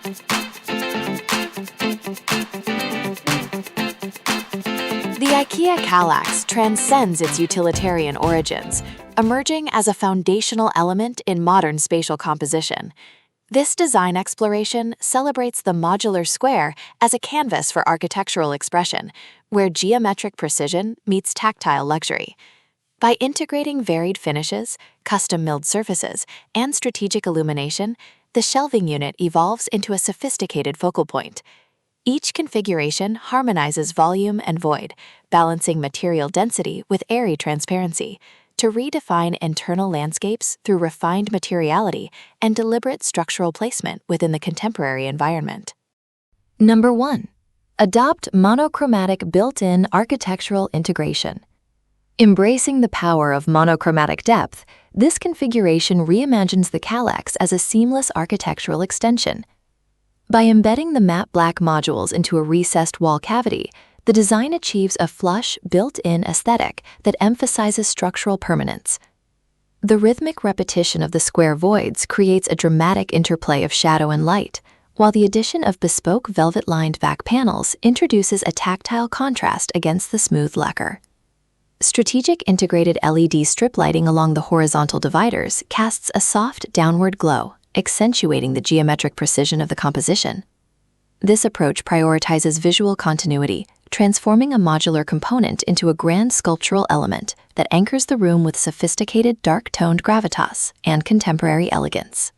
The IKEA Kallax transcends its utilitarian origins, emerging as a foundational element in modern spatial composition. This design exploration celebrates the modular square as a canvas for architectural expression, where geometric precision meets tactile luxury. By integrating varied finishes, custom-milled surfaces, and strategic illumination, the shelving unit evolves into a sophisticated focal point. Each configuration harmonizes volume and void, balancing material density with airy transparency, to redefine internal landscapes through refined materiality and deliberate structural placement within the contemporary environment. Number 1. Adopt monochromatic built-in architectural integration. Embracing the power of monochromatic depth, this configuration reimagines the Kallax as a seamless architectural extension. By embedding the matte black modules into a recessed wall cavity, the design achieves a flush, built-in aesthetic that emphasizes structural permanence. The rhythmic repetition of the square voids creates a dramatic interplay of shadow and light, while the addition of bespoke velvet-lined back panels introduces a tactile contrast against the smooth lacquer. Strategic integrated LED strip lighting along the horizontal dividers casts a soft downward glow, accentuating the geometric precision of the composition. This approach prioritizes visual continuity, transforming a modular component into a grand sculptural element that anchors the room with sophisticated dark-toned gravitas and contemporary elegance.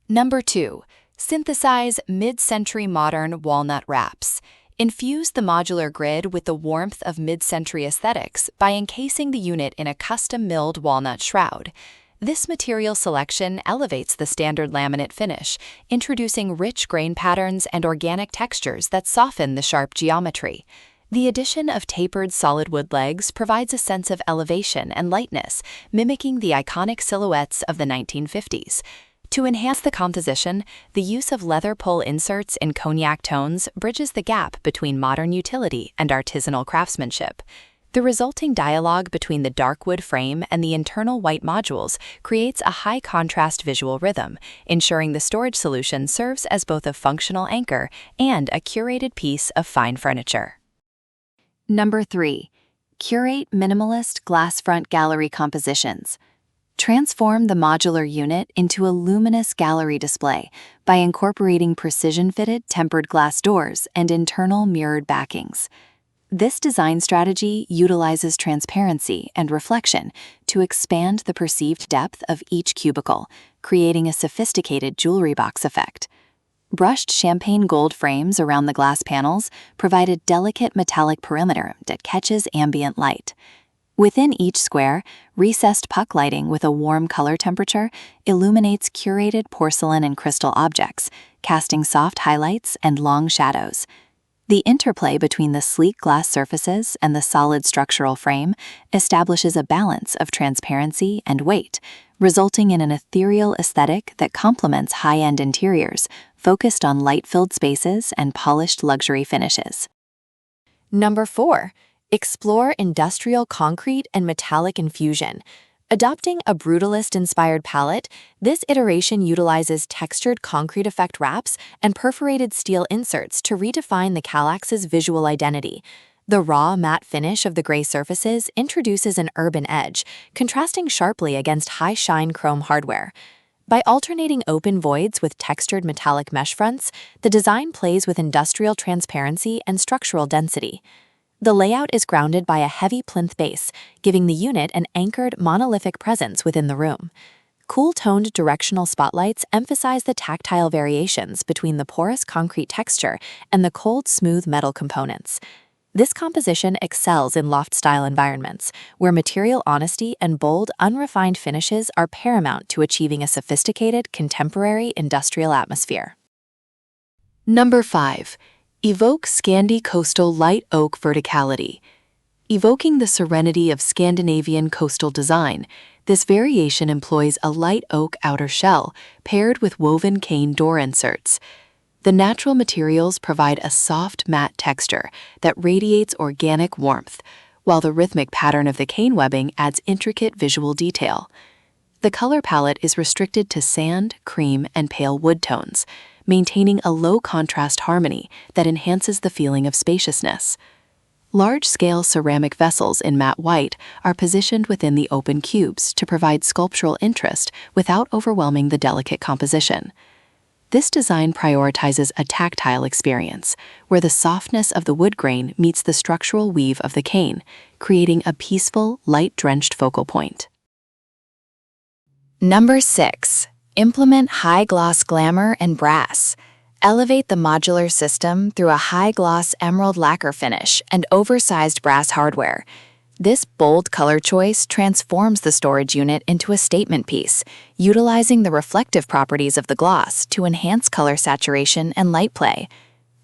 Number 2. Synthesize mid-century modern walnut wraps. Infuse the modular grid with the warmth of mid-century aesthetics by encasing the unit in a custom-milled walnut shroud. This material selection elevates the standard laminate finish, introducing rich grain patterns and organic textures that soften the sharp geometry. The addition of tapered solid wood legs provides a sense of elevation and lightness, mimicking the iconic silhouettes of the 1950s. To enhance the composition, the use of leather pull inserts in cognac tones bridges the gap between modern utility and artisanal craftsmanship. The resulting dialogue between the dark wood frame and the internal white modules creates a high-contrast visual rhythm, ensuring the storage solution serves as both a functional anchor and a curated piece of fine furniture. Number 3. Curate minimalist glass front gallery compositions. Transform the modular unit into a luminous gallery display by incorporating precision-fitted tempered glass doors and internal mirrored backings. This design strategy utilizes transparency and reflection to expand the perceived depth of each cubicle, creating a sophisticated jewelry box effect. Brushed champagne gold frames around the glass panels provide a delicate metallic perimeter that catches ambient light. Within each square, recessed puck lighting with a warm color temperature illuminates curated porcelain and crystal objects, casting soft highlights and long shadows. The interplay between the sleek glass surfaces and the solid structural frame establishes a balance of transparency and weight, resulting in an ethereal aesthetic that complements high-end interiors, focused on light-filled spaces and polished luxury finishes. Number 4. Explore industrial concrete and metallic infusion. Adopting a Brutalist-inspired palette, this iteration utilizes textured concrete effect wraps and perforated steel inserts to redefine the Kallax's visual identity. The raw, matte finish of the gray surfaces introduces an urban edge, contrasting sharply against high-shine chrome hardware. By alternating open voids with textured metallic mesh fronts, the design plays with industrial transparency and structural density. The layout is grounded by a heavy plinth base, giving the unit an anchored, monolithic presence within the room. Cool-toned directional spotlights emphasize the tactile variations between the porous concrete texture and the cold, smooth metal components. This composition excels in loft-style environments, where material honesty and bold, unrefined finishes are paramount to achieving a sophisticated, contemporary industrial atmosphere. Number 5. Evoke Scandi coastal light oak verticality. Evoking the serenity of Scandinavian coastal design, this variation employs a light oak outer shell paired with woven cane door inserts. The natural materials provide a soft, matte texture that radiates organic warmth, while the rhythmic pattern of the cane webbing adds intricate visual detail. The color palette is restricted to sand, cream, and pale wood tones, maintaining a low-contrast harmony that enhances the feeling of spaciousness. Large-scale ceramic vessels in matte white are positioned within the open cubes to provide sculptural interest without overwhelming the delicate composition. This design prioritizes a tactile experience, where the softness of the wood grain meets the structural weave of the cane, creating a peaceful, light-drenched focal point. Number 6. Implement high-gloss glamour and brass. Elevate the modular system through a high-gloss emerald lacquer finish and oversized brass hardware. This bold color choice transforms the storage unit into a statement piece, utilizing the reflective properties of the gloss to enhance color saturation and light play.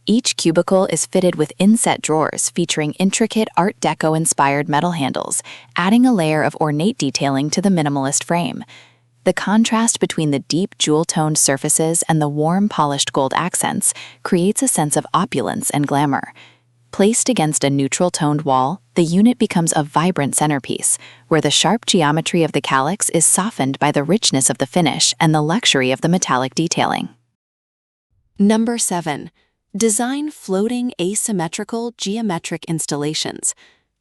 Each cubicle is fitted with inset drawers featuring intricate Art Deco-inspired metal handles, adding a layer of ornate detailing to the minimalist frame. The contrast between the deep jewel-toned surfaces and the warm polished gold accents creates a sense of opulence and glamour. Placed against a neutral-toned wall, the unit becomes a vibrant centerpiece, where the sharp geometry of the Kallax is softened by the richness of the finish and the luxury of the metallic detailing. Number 7. Design floating asymmetrical geometric installations.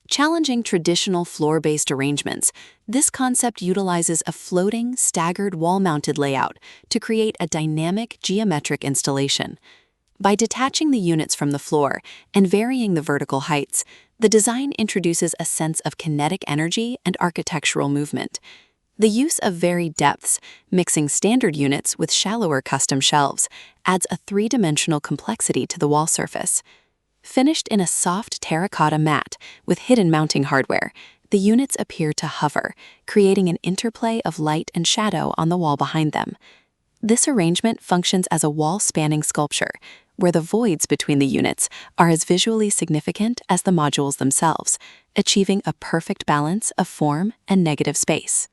Challenging traditional floor-based arrangements, this concept utilizes a floating, staggered wall-mounted layout to create a dynamic geometric installation. By detaching the units from the floor and varying the vertical heights, the design introduces a sense of kinetic energy and architectural movement. The use of varied depths, mixing standard units with shallower custom shelves, adds a three-dimensional complexity to the wall surface. Finished in a soft terracotta matte with hidden mounting hardware, the units appear to hover, creating an interplay of light and shadow on the wall behind them. This arrangement functions as a wall-spanning sculpture, where the voids between the units are as visually significant as the modules themselves, achieving a perfect balance of form and negative space.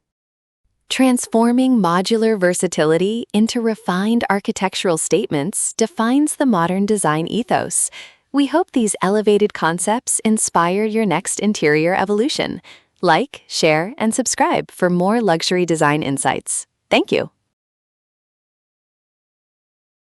Transforming modular versatility into refined architectural statements defines the modern design ethos. We hope these elevated concepts inspire your next interior evolution. Like, share, and subscribe for more luxury design insights. Thank you.